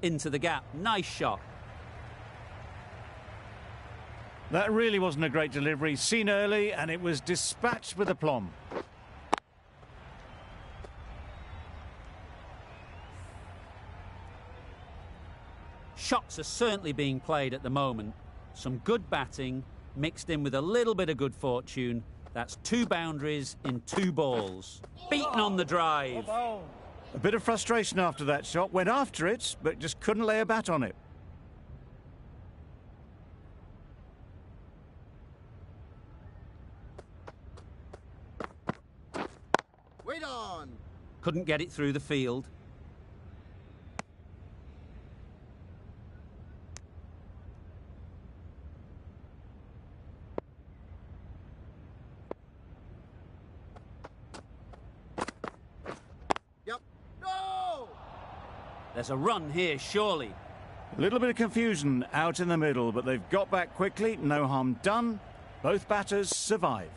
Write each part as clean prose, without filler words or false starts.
into the gap. Nice shot. That really wasn't a great delivery. Seen early, and it was dispatched with aplomb. Shots are certainly being played at the moment. Some good batting mixed in with a little bit of good fortune. That's 2 boundaries in 2 balls. Beaten on the drive. A bit of frustration after that shot. Went after it, but just couldn't lay a bat on it. Wait on. Couldn't get it through the field. There's a run here, surely. A little bit of confusion out in the middle, but they've got back quickly. No harm done. Both batters survive.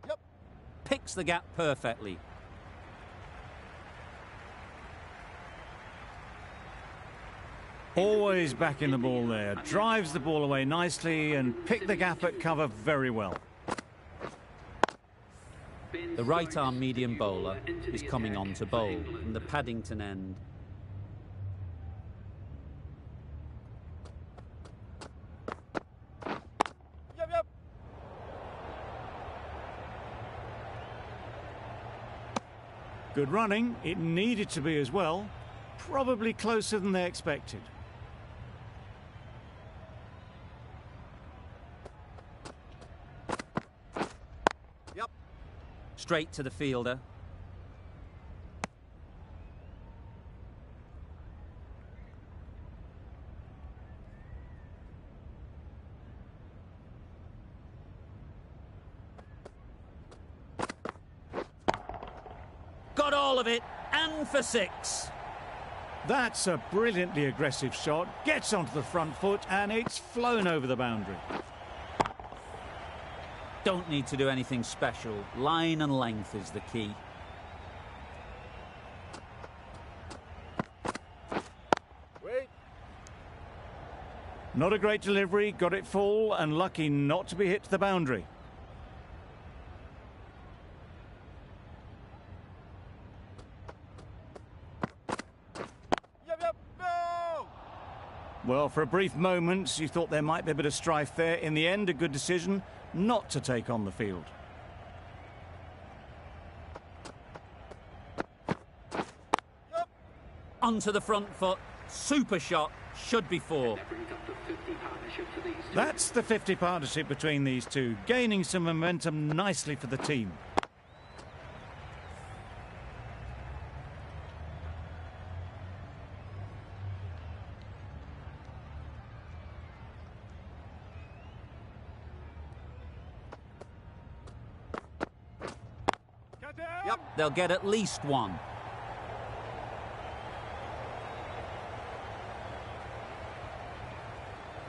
Yep. Picks the gap perfectly. Always back in the ball there. Drives the ball away nicely and picked the gap at cover very well. The right-arm medium bowler is coming on to bowl from the Paddington end. Yep. Good running. It needed to be as well. Probably closer than they expected. Straight to the fielder. Got all of it, and for 6. That's a brilliantly aggressive shot. Gets onto the front foot, and it's flown over the boundary. Don't need to do anything special. Line and length is the key. Wait. Not a great delivery. Got it full and lucky not to be hit to the boundary. Yep. No! Well, for a brief moment, you thought there might be a bit of strife there. In the end, a good decision not to take on the field. Yep. Onto the front foot. Super shot. Should be 4. That's the 50 partnership between these two, gaining some momentum nicely for the team. Yep, they'll get at least 1.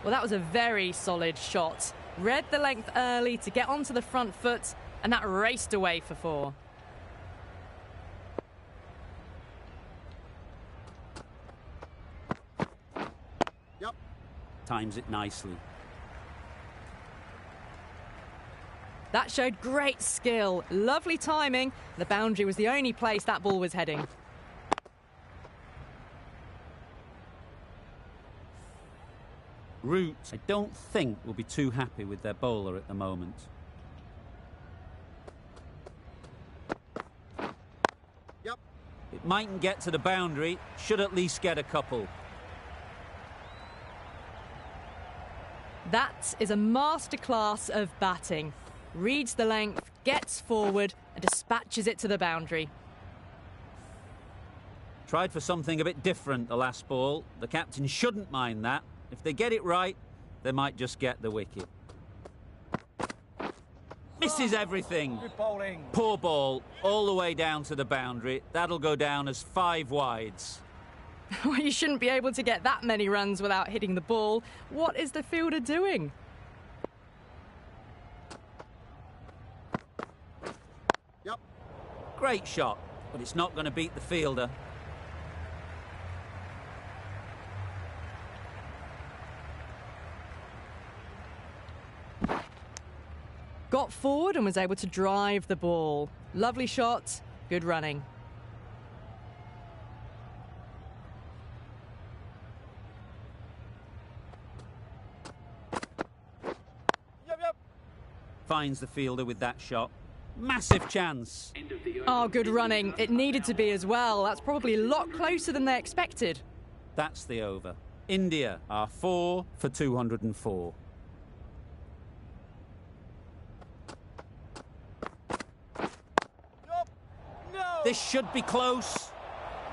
Well, that was a very solid shot. Read the length early to get onto the front foot, and that raced away for 4. Yep. Times it nicely. That showed great skill, lovely timing. The boundary was the only place that ball was heading. Root, I don't think, will be too happy with their bowler at the moment. Yep. It mightn't get to the boundary, should at least get a couple. That is a masterclass of batting. Reads the length, gets forward and dispatches it to the boundary. Tried for something a bit different the last ball. The captain shouldn't mind that. If they get it right, they might just get the wicket. Misses everything. Good bowling. Poor ball, all the way down to the boundary. That'll go down as 5 wides. Well, you shouldn't be able to get that many runs without hitting the ball. What is the fielder doing? Yep. Great shot. but it's not going to beat the fielder. Got forward and was able to drive the ball. Lovely shot, good running. Yep. Finds the fielder with that shot. Massive chance. Oh, good running. It needed to be as well. That's probably a lot closer than they expected. That's the over. India are 4 for 204. Yup. No. This should be close.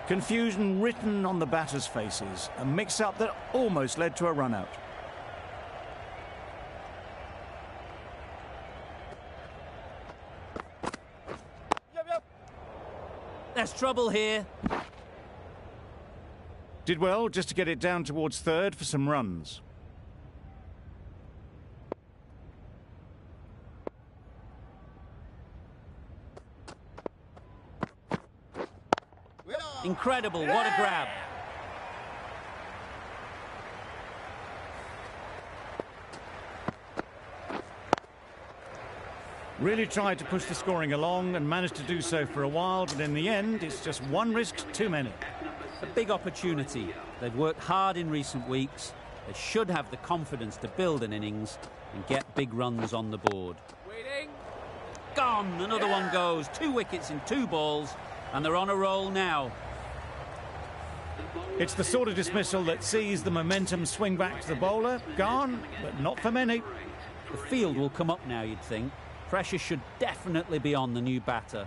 Confusion written on the batters' faces. A mix-up that almost led to a run-out. Yep. There's trouble here. Did well just to get it down towards third for some runs. Incredible, what a grab. Really tried to push the scoring along and managed to do so for a while, but in the end, it's just one risk too many. A big opportunity. They've worked hard in recent weeks. They should have the confidence to build an innings and get big runs on the board. Waiting. Gone, another one goes. 2 wickets in 2 balls, and they're on a roll now. It's the sort of dismissal that sees the momentum swing back to the bowler. Gone, but not for many. The field will come up now, you'd think. Pressure should definitely be on the new batter,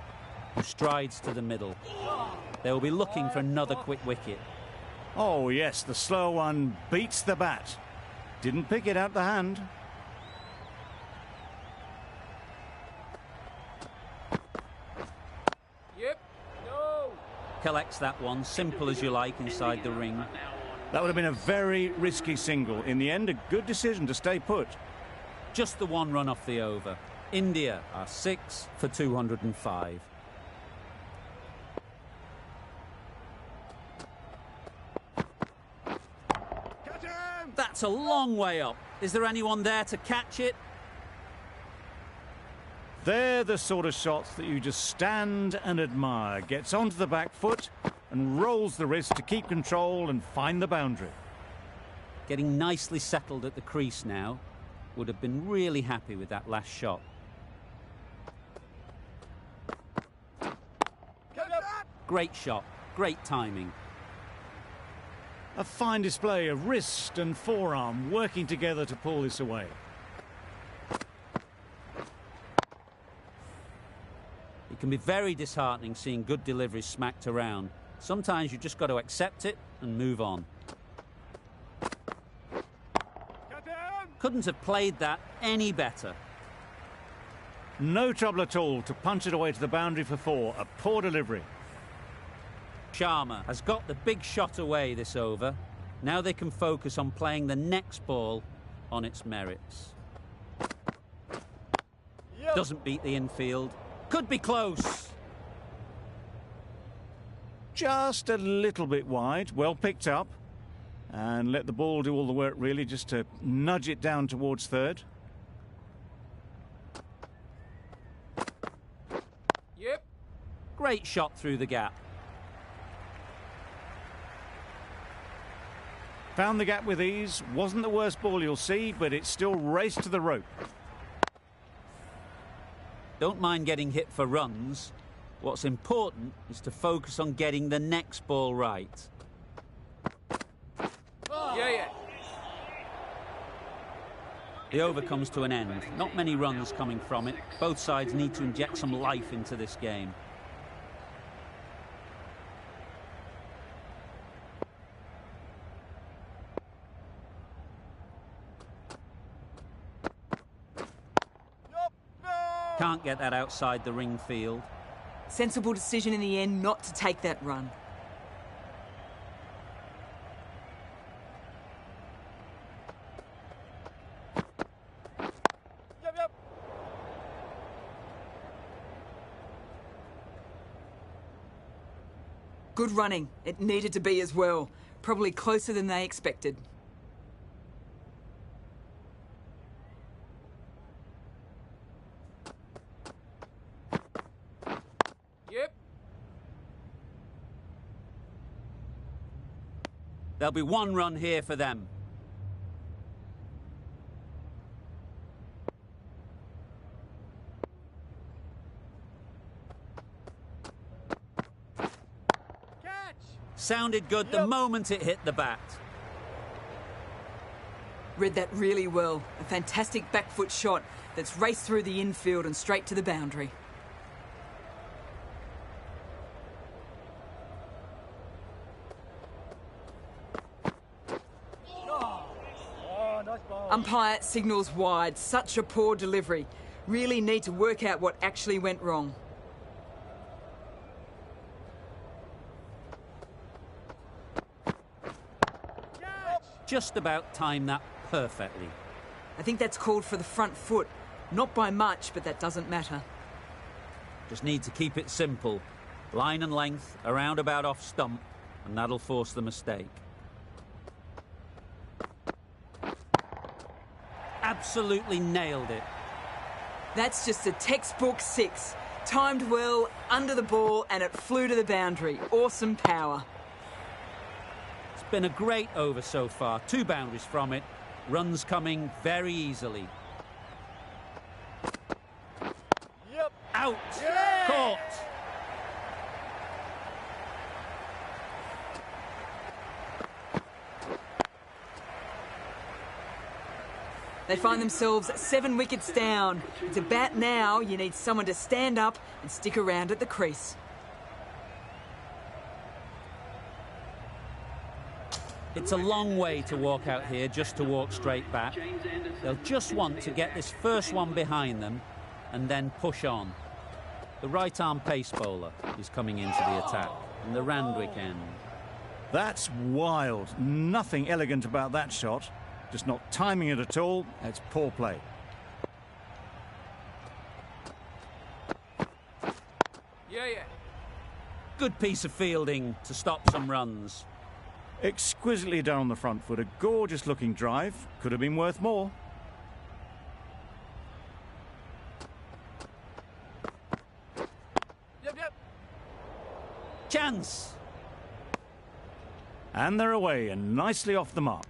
who strides to the middle. They will be looking for another quick wicket. Oh yes, the slow one beats the bat. Didn't pick it out the hand. Yep. No. Collects that one, simple as you like, inside the ring. That would have been a very risky single. In the end, a good decision to stay put. Just the 1 run off the over. India are 6 for 205. Catch him. That's a long way up. Is there anyone there to catch it? They're the sort of shots that you just stand and admire. Gets onto the back foot and rolls the wrist to keep control and find the boundary. Getting nicely settled at the crease now. Would have been really happy with that last shot. Catch that. Great shot, great timing. A fine display of wrist and forearm working together to pull this away. It can be very disheartening seeing good deliveries smacked around. Sometimes you just got to accept it and move on. Catch him. Couldn't have played that any better. No trouble at all to punch it away to the boundary for 4. A poor delivery. Sharma has got the big shot away this over. Now they can focus on playing the next ball on its merits. Yep. Doesn't beat the infield. Could be close. Just a little bit wide. Well picked up. And let the ball do all the work, really, just to nudge it down towards third. Yep. Great shot through the gap. Found the gap with ease. Wasn't the worst ball you'll see, but it still raced to the rope. Don't mind getting hit for runs. What's important is to focus on getting the next ball right. Yeah. The over comes to an end. Not many runs coming from it. Both sides need to inject some life into this game. Yup. No. Can't get that outside the ring field. Sensible decision in the end not to take that run. Yep. Good running. It needed to be as well. Probably closer than they expected. Yep. There'll be one run here for them. Catch. Sounded good the Yep. moment it hit the bat. Read that really well. A fantastic back foot shot that's raced through the infield and straight to the boundary. Oh, nice ball. Umpire signals wide. Such a poor delivery. Really need to work out what actually went wrong. Catch. Just about timed that perfectly. I think that's called for the front foot. Not by much, but that doesn't matter. Just need to keep it simple. Line and length, around about off stump, and that'll force the mistake. Absolutely nailed it. That's just a textbook 6. Timed well, under the ball, and it flew to the boundary. Awesome power. It's been a great over so far. 2 boundaries from it. Runs coming very easily. Yep. Out! Yeah! Caught! They find themselves 7 wickets down. To bat now, you need someone to stand up and stick around at the crease. It's a long way to walk out here just to walk straight back. They'll just want to get this first one behind them and then push on. The right-arm pace bowler is coming into the attack from the Randwick end. That's wild. Nothing elegant about that shot. Just not timing it at all. It's poor play. Yeah, yeah. Good piece of fielding to stop some runs. Exquisitely done on the front foot. A gorgeous looking drive. Could have been worth more. Yep, yep. Chance! And they're away and nicely off the mark.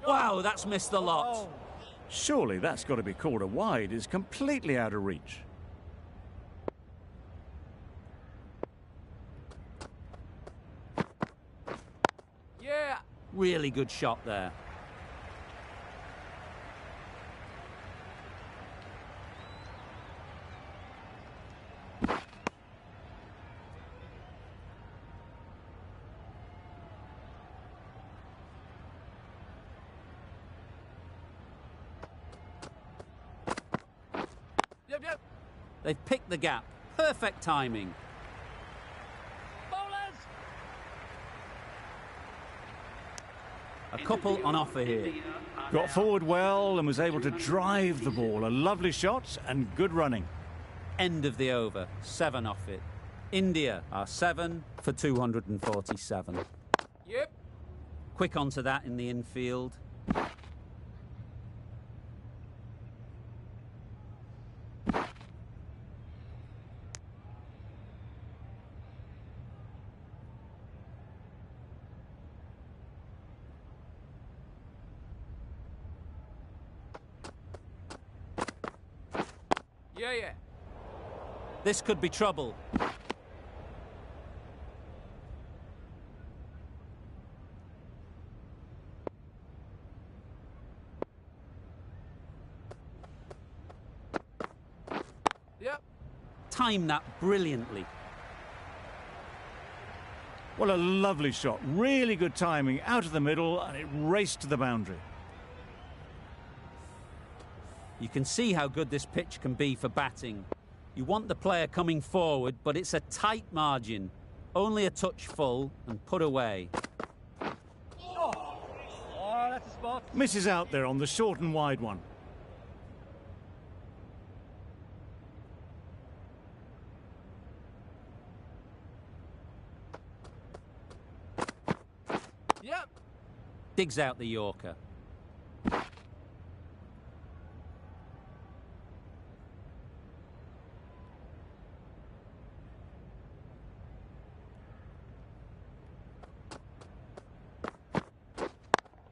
Wow, that's missed the lot. Oh. Surely that's got to be called a wide. It's completely out of reach. Yeah. Really good shot there. Yep, yep. They've picked the gap. Perfect timing. Bowlers. A couple on offer here. Got forward well and was able to drive the ball. A lovely shot and good running. End of the over. 7 off it. India are 7 for 247. Yep. Quick onto that in the infield. Yeah, yeah. This could be trouble. Yep. Time that brilliantly. Well, a lovely shot. Really good timing. Out of the middle and it raced to the boundary. You can see how good this pitch can be for batting. You want the player coming forward, but it's a tight margin. Only a touch full and put away. Oh, that's a spot. Misses out there on the short and wide one. Yep. Digs out the Yorker.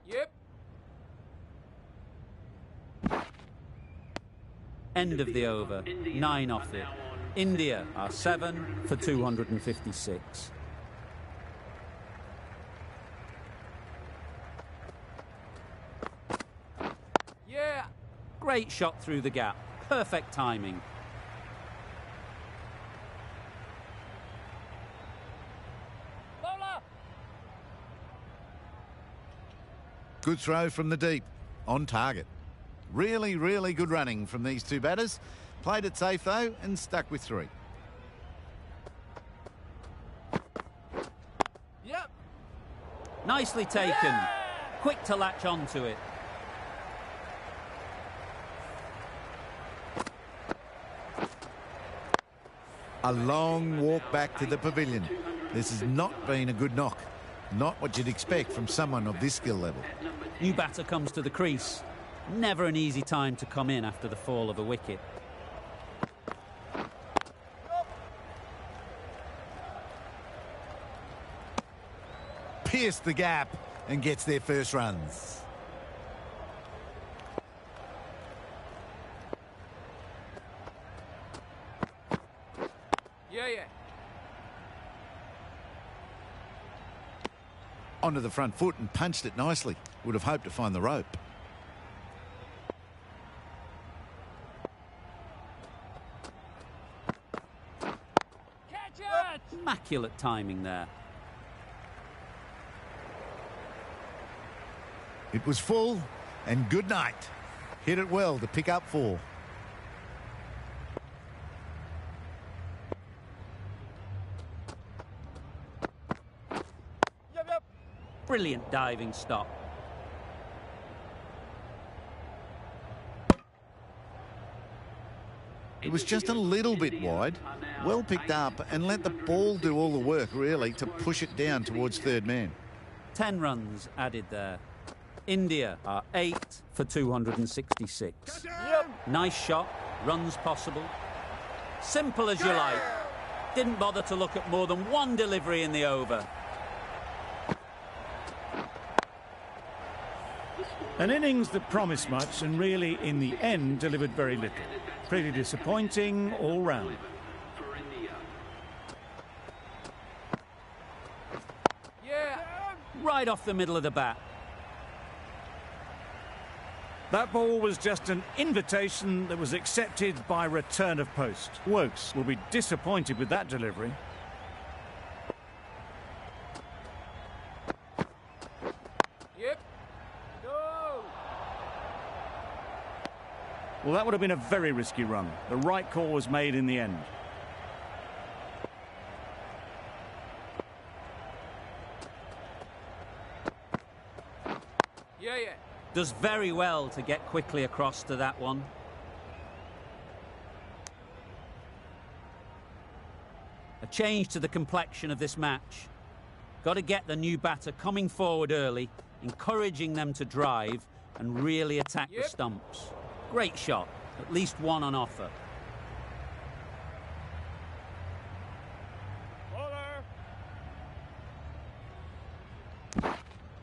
Yep. End of the over. 9 off it. India are 7 for 256. Yeah. Great shot through the gap. Perfect timing. Bowler. Good throw from the deep. On target. Really, really good running from these two batters. Played it safe, though, and stuck with 3. Yep. Nicely taken. Quick to latch onto it. A long walk back to the pavilion. This has not been a good knock. Not what you'd expect from someone of this skill level. New batter comes to the crease. Never an easy time to come in after the fall of a wicket. Pierced the gap and gets their first runs. Yeah, yeah. Onto the front foot and punched it nicely. Would have hoped to find the rope. Catch it! Immaculate timing there. It was full and good night. Hit it well to pick up 4. Yep, yep. Brilliant diving stop. It was just a little bit wide. Well picked up and let the ball do all the work, really, to push it down towards third man. 10 runs added there. India are 8 for 266. Yep. Nice shot. Runs possible. Simple as you like. Didn't bother to look at more than one delivery in the over. An innings that promised much and really, in the end, delivered very little. Pretty disappointing all round. Yeah. Right off the middle of the bat. That ball was just an invitation that was accepted by return of post. Wokes will be disappointed with that delivery. Yep. Go. Well, that would have been a very risky run. The right call was made in the end. Yeah, yeah. Does very well to get quickly across to that one. A change to the complexion of this match. Got to get the new batter coming forward early, encouraging them to drive and really attack the Yep. stumps. Great shot, at least one on offer.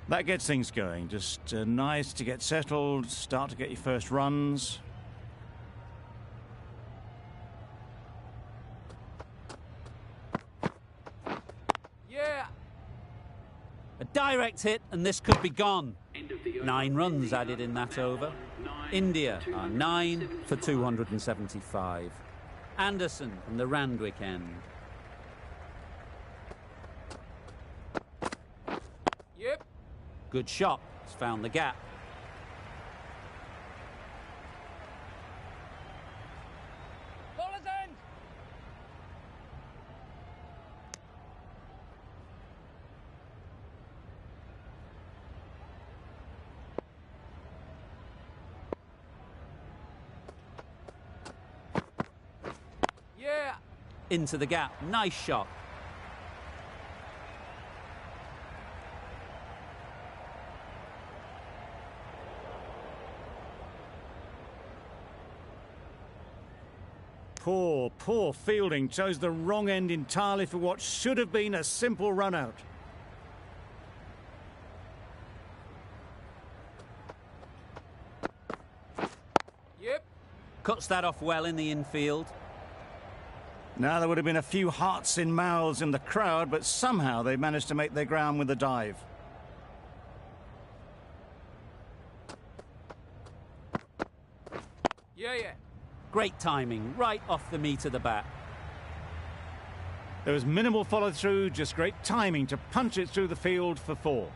That gets things going. Just nice to get settled, start to get your first runs. Yeah. A direct hit and this could be gone. 9 runs added in that over. India are 9 for 275. Anderson from the Randwick end. Yep. Good shot. It's found the gap. Bowler's end. into the gap. Nice shot. Poor fielding. Chose the wrong end entirely for what should have been a simple run out. Yep. Cuts that off well in the infield. Now there would have been a few hearts in mouths in the crowd, but somehow they managed to make their ground with a dive. Yeah. Great timing, right off the meat of the bat. There was minimal follow-through, just great timing to punch it through the field for 4.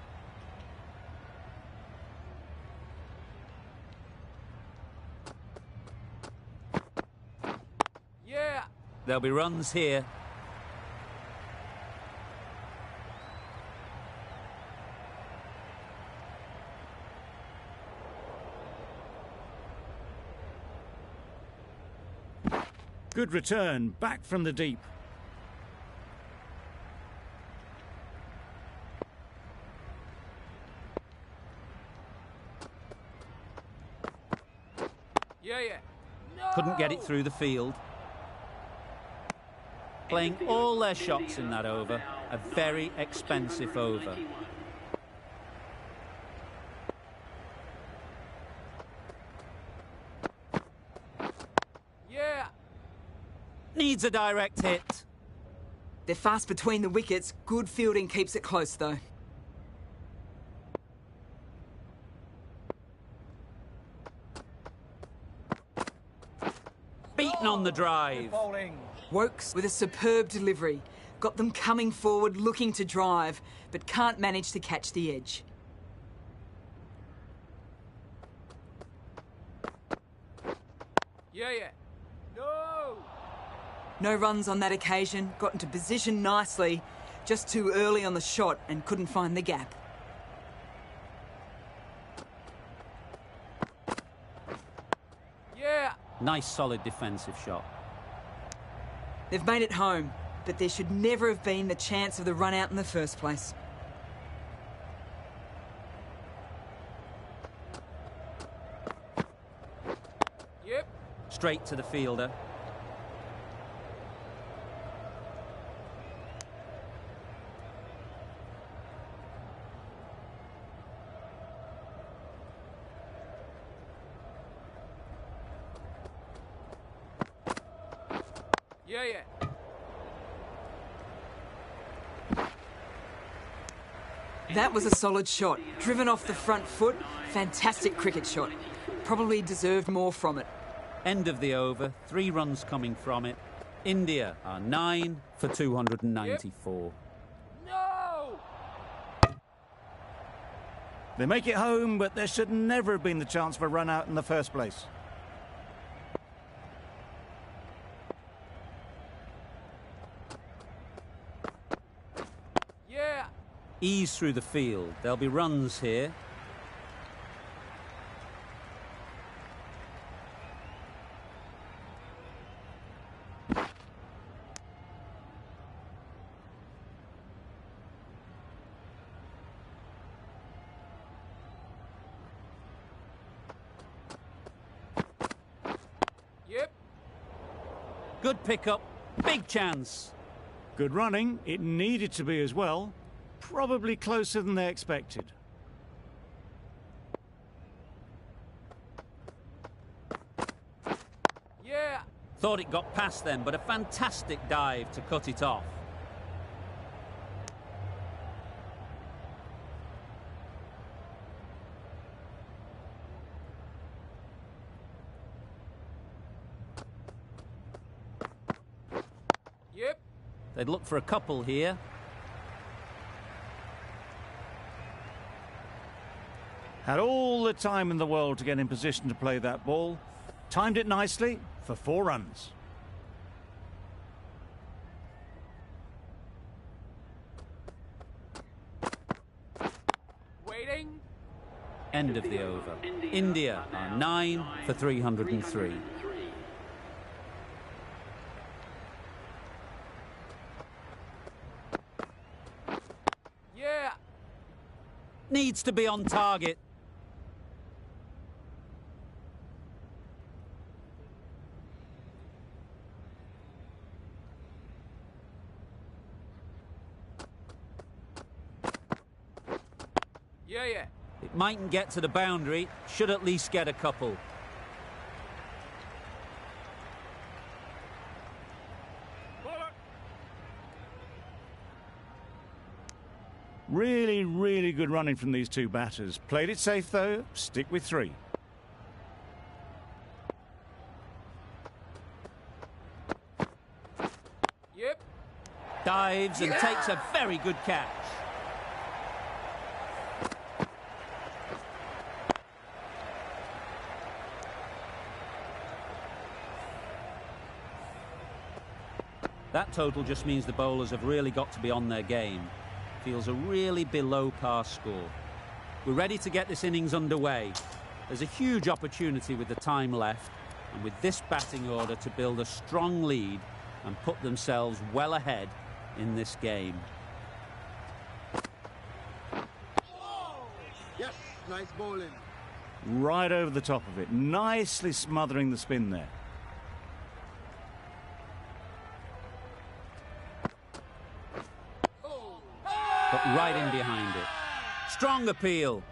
Yeah. There'll be runs here. Good return, back from the deep. Yeah. No! Couldn't get it through the field. Playing all their shots in that over. A very expensive over. Yeah. Needs a direct hit. They're fast between the wickets. Good fielding keeps it close, though. Beaten on the drive. Wokes with a superb delivery. Got them coming forward, looking to drive, but can't manage to catch the edge. Yeah. No! No runs on that occasion. Got into position nicely. Just too early on the shot and couldn't find the gap. Yeah. Nice solid defensive shot. They've made it home, but there should never have been the chance of the run out in the first place. Yep. Straight to the fielder. Yeah. That was a solid shot. Driven off the front foot. Fantastic cricket shot. Probably deserved more from it. End of the over. 3 runs coming from it. India are 9 for 294. No! They make it home, but there should never have been the chance for a run out in the first place. Yeah. Ease through the field. There'll be runs here. Yep. Good pickup. Big chance. Good running. It needed to be as well. Probably closer than they expected. Yeah. Thought it got past them, but a fantastic dive to cut it off. Yep. They'd look for a couple here. Had all the time in the world to get in position to play that ball. Timed it nicely for 4 runs. Waiting. End of the over. India are 9 for 303. needs to be on target. Yeah, yeah. It mightn't get to the boundary, should at least get a couple. Really, really good running from these two batters. Played it safe, though. Stick with 3. Yep. Dives and takes a very good catch. That total just means the bowlers have really got to be on their game. Feels a really below par score. We're ready to get this innings underway. There's a huge opportunity with the time left, and with this batting order to build a strong lead and put themselves well ahead in this game. Yes, nice bowling. Right over the top of it. Nicely smothering the spin there. But right in behind it. Strong appeal.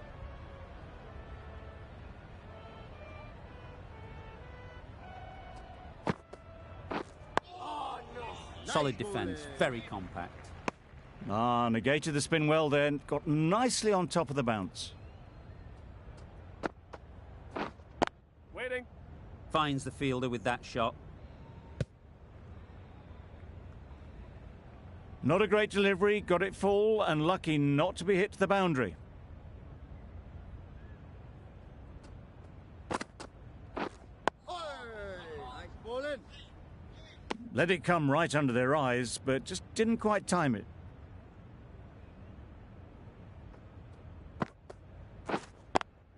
Solid defence, very compact. Negated the spin well then. Got nicely on top of the bounce. Waiting. Finds the fielder with that shot. Not a great delivery, got it full and lucky not to be hit to the boundary. Nice bowling. Let it come right under their eyes, but just didn't quite time it.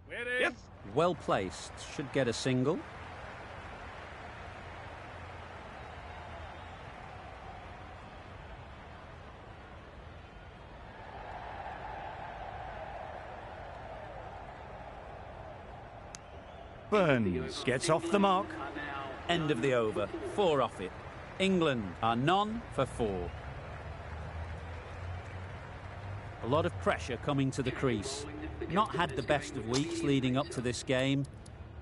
Waiting. Yep. Well placed, should get a single. Burns gets off the mark. End of the over, 4 off it. England are none for 4. A lot of pressure coming to the crease. Not had the best of weeks leading up to this game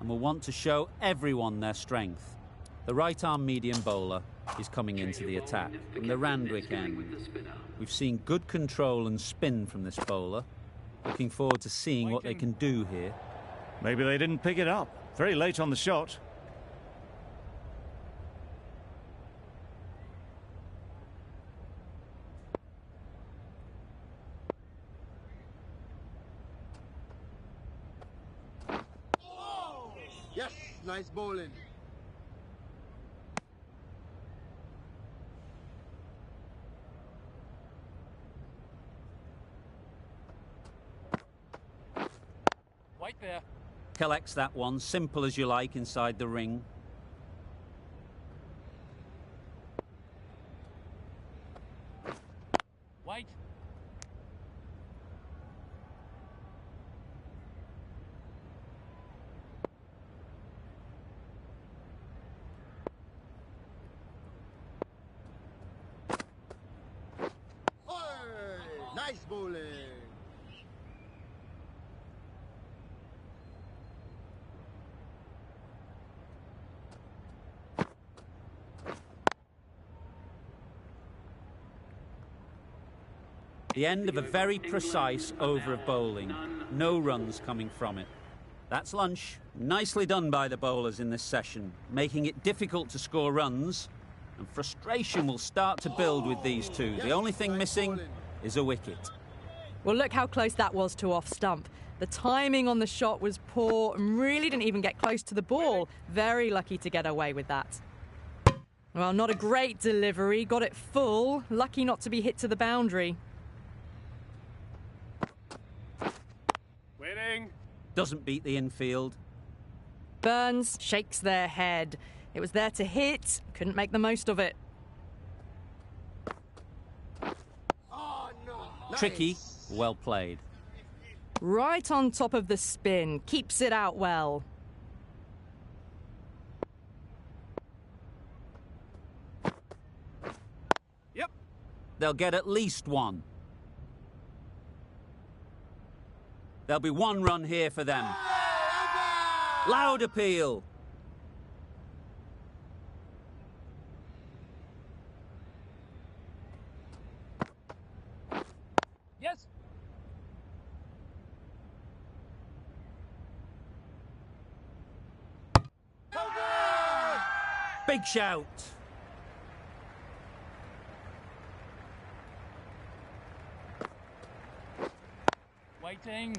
and will want to show everyone their strength. The right-arm medium bowler is coming into the attack from the Randwick end. We've seen good control and spin from this bowler. Looking forward to seeing what they can do here. Maybe they didn't pick it up. Very late on the shot. Yes, nice bowling. Wait there. Collects that one, simple as you like, inside the ring. Wait. Nice bowling. The end of a very precise over of bowling. No runs coming from it. That's lunch. Nicely done by the bowlers in this session, making it difficult to score runs, and frustration will start to build with these two. The only thing missing is a wicket. Well, look how close that was to off stump. The timing on the shot was poor and really didn't even get close to the ball. Very lucky to get away with that. Well, not a great delivery. Got it full. Lucky not to be hit to the boundary. Waiting. Doesn't beat the infield. Burns shakes their head. It was there to hit. Couldn't make the most of it. Oh, no. Tricky, well played. Right on top of the spin. Keeps it out well. Yep. They'll get at least one. There'll be one run here for them. Loud appeal. Yes. Big shout. Waiting.